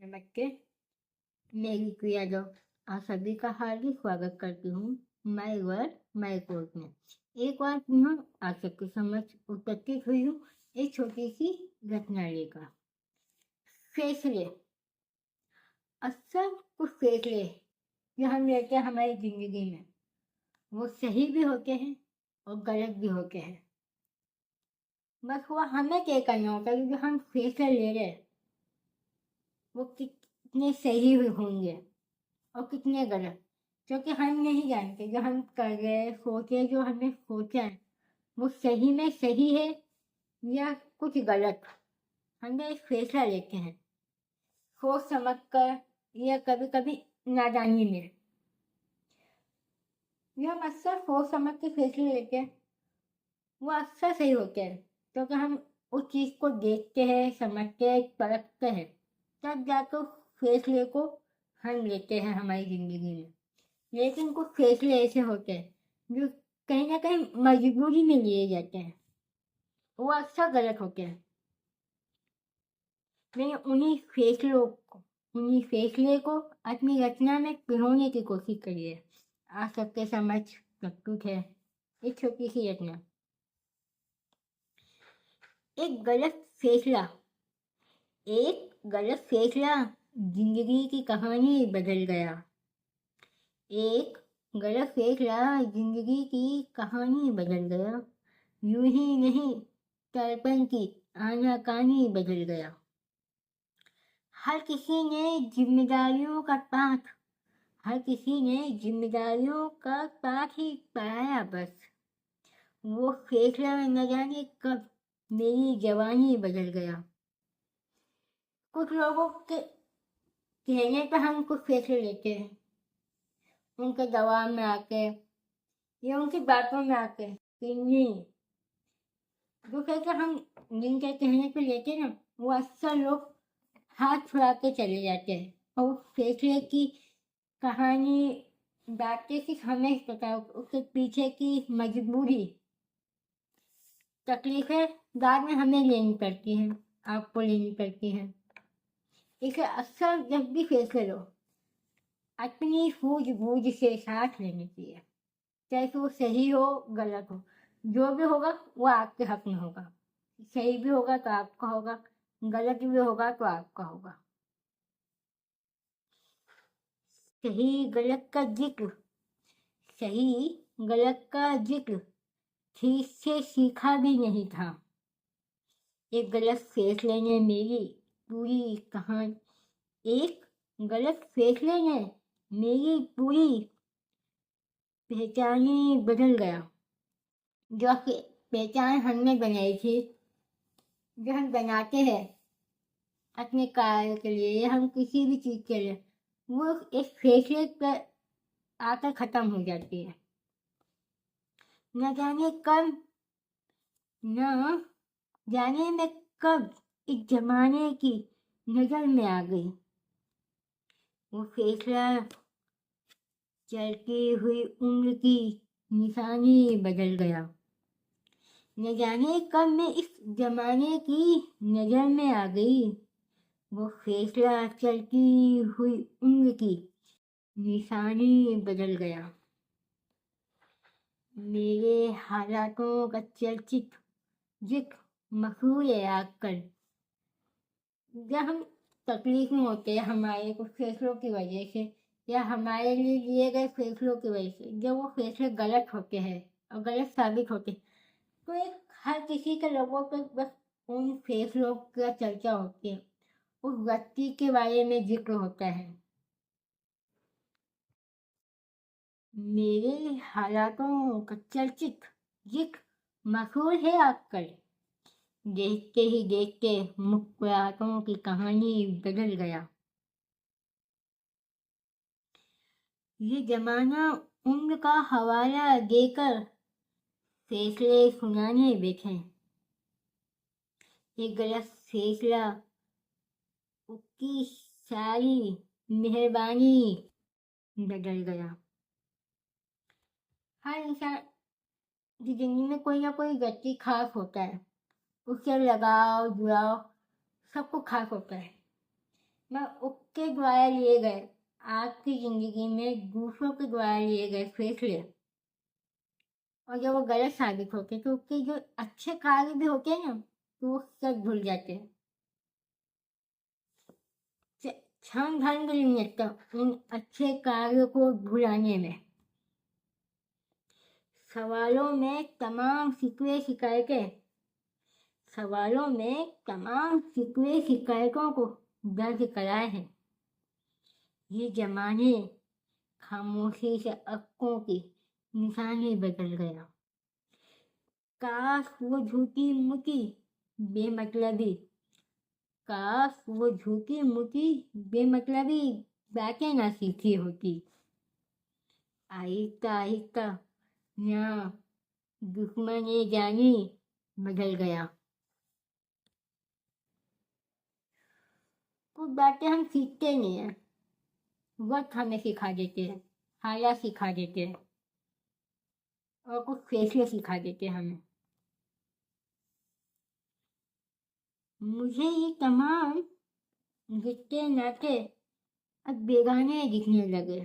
नमस्ते। मेरी प्रिय दोस्त आप सभी का हार्दिक स्वागत करती हूँ माय वर्ड माय कोर्ट में। एक बार पुनः आप सबके समक्ष उपस्थित हुई हूँ एक छोटी सी घटना लेकर। फैसले, अक्सर कुछ फैसले जो हम लेते हैं हमारी जिंदगी में वो सही भी होते हैं और गलत भी होते हैं। बस वो हमें तय करना होता है कि जो हम फैसले ले रहे हैं वो कितने सही होंगे और कितने गलत, क्योंकि हम नहीं जानते जो हम कर रहे सोचे जो हमने सोचा है वो सही में सही है या कुछ गलत। हमें एक फैसला लेते हैं सोच समझ कर या कभी कभी नादानी में। जो हम अक्सर सोच समझ के फैसले लेते हैं वो अक्सर सही होते हैं, क्योंकि हम उस चीज़ को देखते हैं, समझते हैं, परखते हैं, तब जाकर फैसले को हम लेते हैं हमारी ज़िंदगी में। लेकिन कुछ फैसले ऐसे होते हैं जो कहीं ना कहीं मजबूरी में लिए जाते हैं, वो अक्सर गलत होते हैं। मैंने उन्हीं फैसले को अपनी रचना में पिरोने की कोशिश करी है। आप सबके समझ प्रस्तुत है एक छोटी सी रचना। एक गलत फैसला जिंदगी की कहानी बदल गया। एक गलत फैसला जिंदगी की कहानी बदल गया। यूं ही नहीं, तर्पण की आनाकानी बदल गया। हर किसी ने जिम्मेदारियों का पाठ ही पढ़ाया। बस वो फैसला न जाने कब मेरी जवानी बदल गया। कुछ लोगों के कहने पर हम कुछ फैसले लेते हैं, उनके दबाव में आके या उनकी बातों में आके कि नहीं, जो फैसला हम जिनके कहने पे लेते हैं ना वो अक्सर लोग हाथ छुड़ा के चले जाते हैं और उस फैसले की कहानी बातें सिर्फ हमें पता है, उसके पीछे की मजबूरी तकलीफें बाद में हमें लेनी पड़ती हैं, आपको लेनी पड़ती हैं। इसलिए अक्सर जब भी फैसले लो अपनी सूझबूझ से साथ लेनी चाहिए, चाहे वो सही हो गलत हो, जो भी होगा वो आपके हक में होगा। सही भी होगा तो आपका होगा, गलत भी होगा तो आपका होगा। सही गलत का जिक्र ठीक से सीखा भी नहीं था। एक गलत फैसले ने मेरी पूरी पहचानी बदल गया। जो पहचान हमने बनाई थी, जो हम बनाते हैं अपने कार्य के लिए या हम किसी भी चीज़ के लिए, वो एक फैसले पर आकर ख़त्म हो जाती है। न जाने मैं कब इस जमाने की नजर में आ गई। वो फैसला चलती हुई उम्र की निशानी बदल गया। न जाने कब मैं इस जमाने की नजर में आ गई। वो फैसला चलती हुई उम्र की निशानी बदल गया। मेरे हालातों का चर्चित जिक्र मशहूर है आजकल। जब हम तकलीफ में होते हैं हमारे कुछ फैसलों की वजह से या हमारे लिए लिए गए फैसलों की वजह से, जब वो फैसले गलत होते हैं और गलत साबित होते हैं, तो एक हर किसी के लोगों पे बस उन फैसलों का चर्चा होती है, उस व्यक्ति के बारे में जिक्र होता है। मेरे हालातों का चर्चित जिक्र मशहूर है आजकल। देखते ही देखते मुस्कुराहटों की कहानी बदल गया। ये जमाना उम्र का हवाला देकर फैसले सुनाने बैठे। ये गलत फैसला उसकी सारी मेहरबानी बदल गया। हर इंसान की जिंदगी में कोई ना कोई व्यक्ति खास होता है, उससे लगाव जुड़ाव सब कुछ खास होता है। मैं उसके द्वारा लिए गए आपकी जिंदगी में दूसरों के द्वारा लिए गए फैसले और जब वो गलत साबित होते तो उसके जो अच्छे कार्य भी होते हैं ना तो वो सब भूल जाते हैं। क्षण भर भी नहीं लगता उन अच्छे कार्यों को भुलाने में। सवालों में तमाम शिकवे शिकायतों को दर्ज कराए हैं। ये जमाने खामोशी से अक्कों की निशानी बदल गया। काश वो झूठी मुठी बेमतलबी काश वो झूठी मुठी बेमतलबी बातें ना सीखी होती। आहिस्ता आहिस्ता यहाँ दुश्मनी जानी बदल गया। कुछ बातें हम सीखते नहीं हैं, वक्त हमें सिखा देते हैं, हालात सिखा देते हैं और कुछ फैसले सिखा देते हैं हमें। मुझे ये तमाम रिश्ते नाते अब बेगाने दिखने लगे।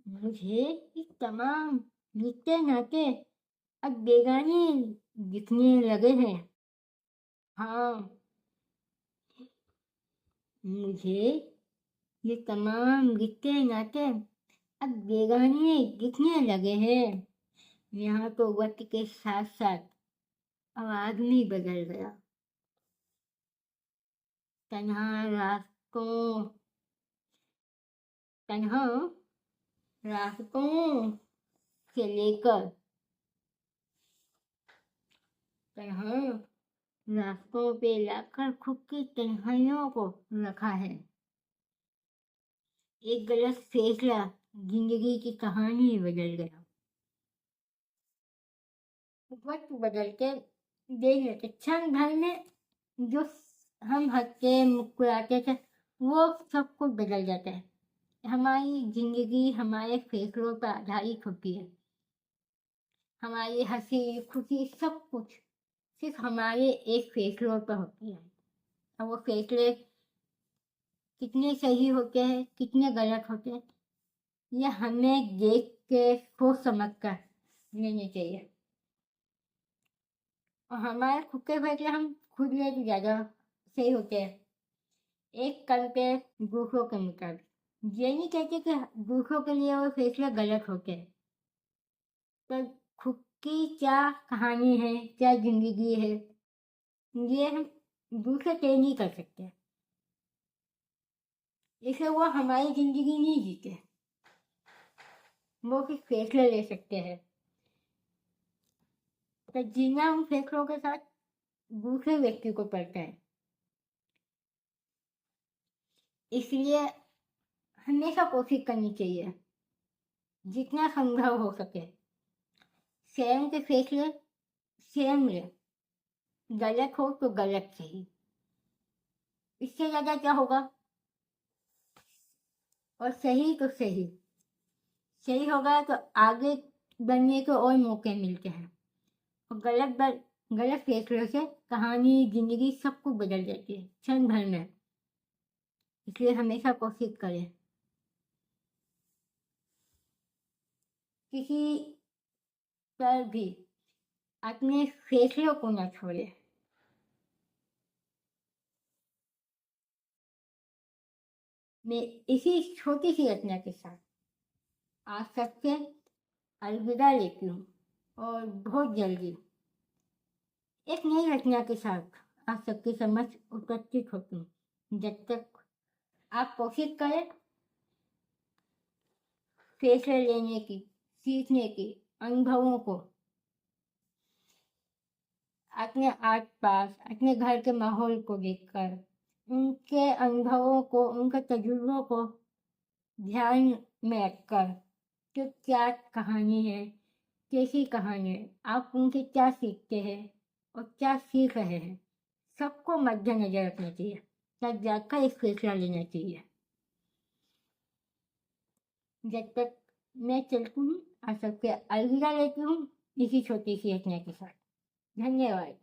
मुझे ये तमाम रिश्ते नाते अब बेगाने दिखने लगे हैं। हाँ, मुझे ये तमाम रिश्ते नाते अब बेगाने दिखने लगे हैं। यहाँ तो वक्त के साथ साथ आवाज भी बदल गया। तन्हा रास्तों तन्हा रास्तों से लेकर तन्हा रास्तों पे लाकर खुद की तन्हाइयों को रखा है। एक गलत फैसला जिंदगी की कहानी बदल गया। वक्त बदलते देख लेते क्षण भर में जो हम हंसते मुस्कुराते थे वो सब कुछ बदल जाता है। हमारी जिंदगी हमारे फैसलों पर आधारित होती है। हमारी हंसी खुशी सब कुछ सिर्फ हमारे एक फैसलों पर होती है। और वो फैसले कितने सही होते हैं कितने गलत होते हैं ये हमें देख के सोच समझ कर लेने चाहिए। और हमारे खुद के फैसले हम खुद ले तो ज़्यादा सही होते हैं। एक कल पे दूसरों के मुताबिक ये नहीं कहते कि दूसरों के लिए वो फैसले गलत होते हैं। तो खुद की क्या कहानी है क्या जिंदगी है ये हम दूसरे तय नहीं कर सकते। इसे वो हमारी जिंदगी नहीं जीते, वो सिर्फ फैसले ले सकते हैं। तो जीना उन फैसलों के साथ दूसरे व्यक्ति को पड़ता है। इसलिए हमेशा कोशिश करनी चाहिए जितना संभव हो सके स्वयं के फैसले स्वयं ले। गलत हो तो गलत सही, इससे ज्यादा क्या होगा। और सही तो सही सही होगा तो आगे बढ़ने के और मौके मिलते हैं। और गलत फैसलों से कहानी जिंदगी सब कुछ बदल जाती है क्षण भर में। इसलिए हमेशा कोशिश करें किसी पर भी अपने फैसलों को न छोड़े। मैं इसी छोटी सी रचना के साथ आज सबसे अलविदा लेती हूँ और बहुत जल्दी एक नई रचना के साथ आप सबके समक्ष उपस्थित होती हूँ। जब तक आप कोशिश करें फैसले लेने की सीखने की अनुभवों को अपने आस पास अपने घर के माहौल को देखकर उनके अनुभवों को उनके तजुर्बों को ध्यान में रखकर कि क्या कहानी है कैसी कहानी है आप उनसे क्या सीखते हैं और क्या सीख रहे हैं सबको मद्देनजर रखना चाहिए तब जाकर एक फैसला लेना चाहिए। जब तक मैं चलती हूँ आप सबसे अलविदा लेती हूँ इसी छोटी सी रचना के साथ। धन्यवाद।